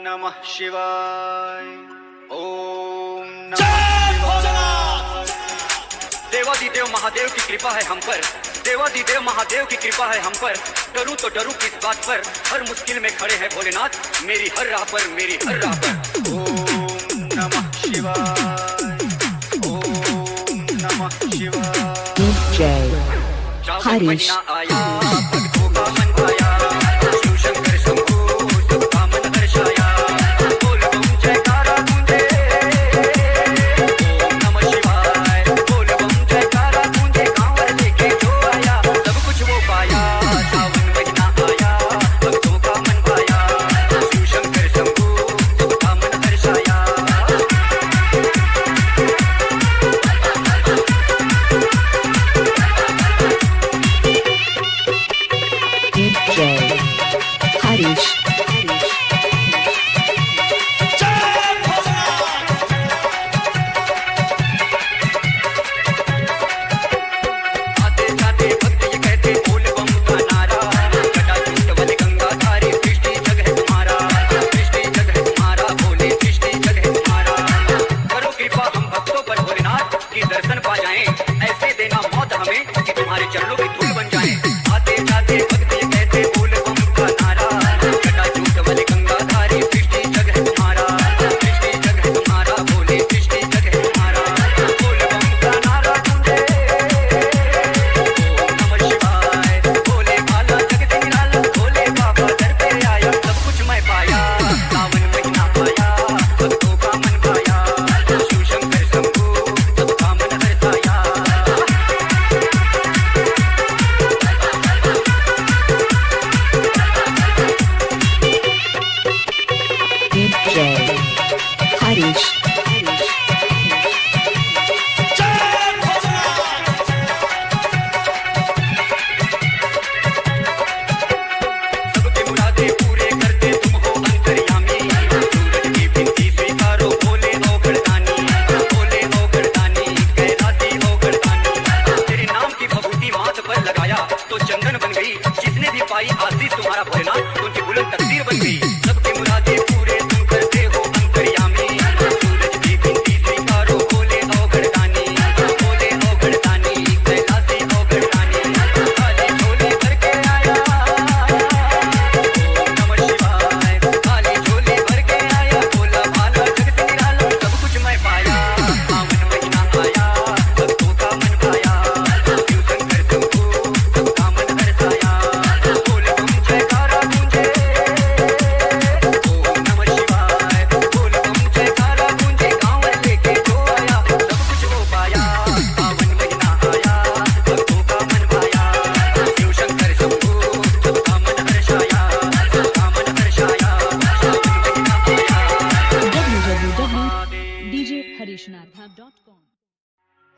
नमः शिवाय। ओम नमः शिवाय। देवादिदेव महादेव की कृपा है हम पर, देवादिदेव महादेव की कृपा है हम पर। डरूं तो डरूं किस बात पर, हर मुश्किल में खड़े हैं भोलेनाथ मेरी हर राह पर, मेरी हर राह पर। ओम नमः शिवाय, ओम नमः शिवाय। DJ Harish आया भक्तों का मन भाया, शिव शंकर शंभू सबका मन हर्षाया। बोल बम जयकारा गूंजे, ओम नमः शिवाय। बोल बम जयकारा गूंजे, कांवर लेके जो आया सब कुछ वो पाया। सावन महीना आया भक्तों का मन भाया, शिव शंकर शंभू सबका मन हर्षाया। DJ Harish आते जाते भक्त ये कहते बोल बम का नारा। जटाजूट वाले गंगाधारी सृष्टि जग है तुम्हारा, सृष्टि जग है तुम्हारा भोले, सृष्टि जग है तुम्हारा। करो कृपा हम भक्तों पर भोलेनाथ की दर्शन पा जाएं, ऐसे देना मौत हमें कि तुम्हारे चरणों की धूल बन जाएं। आते जाते भक्त ये कहते बोल बम का नारा। जटाजूट वाले गंगाधारी सृष्टि जग है तुम्हारा, सृष्टि जग है तुम्हारा भोले, सृष्टि जग है तुम्हारा। बोल बम का नारा गूंजे, ओम नमः शिवाय। भोले भाला जग से निराला, भोले बाबा दर पे आया सब कुछ मैं पाया। सावन महीना आया भक्तों का मन भाया, शिव शंकर शंभू सबका मन हर्षाया। DJ Harish सबके मुरादे पूरे करते तुम हो अंतर्यामी। सूरज की बिनती स्वीकारो भोले औघड़दानी, भोले औघड़दानी कैलाशी औघड़दानी। तेरे नाम की भभूति माथ पर लगाया तो चंदन बन गई, जिसने भी पाई आशीष तुम्हारा भोलेनाथ उनकी बुलंद तकदीर बन गई। सबके मुरादे पूरे तुम करते हो अंतर्यामी। सूरज की बिनती स्वीकारो भोले औघड़दानी, भोले औघड़दानी कैलाशी औघड़दानी। खाली झोली भर के आया, ओम नमः शिवाय। खाली झोली भर के आया, भोला भाला जग से निराला सब कुछ मैं पाया। सावन महीना आया भक्तों का मन भाया, शिव शंकर शंभू सबका मन हर्षाया। बोल बम जयकारा गूंजे, ओम नमः शिवाय। बोल बम जयकारा गूंजे, कांवर लेके जो आया सब कुछ वो पाया। सावन महीना आया भक्तों का मन भाया, शिव शंकर शंभू सबका मन हर्षाया, सबका मन हर्षाया। सावन महीना आया www.djharishnathap.com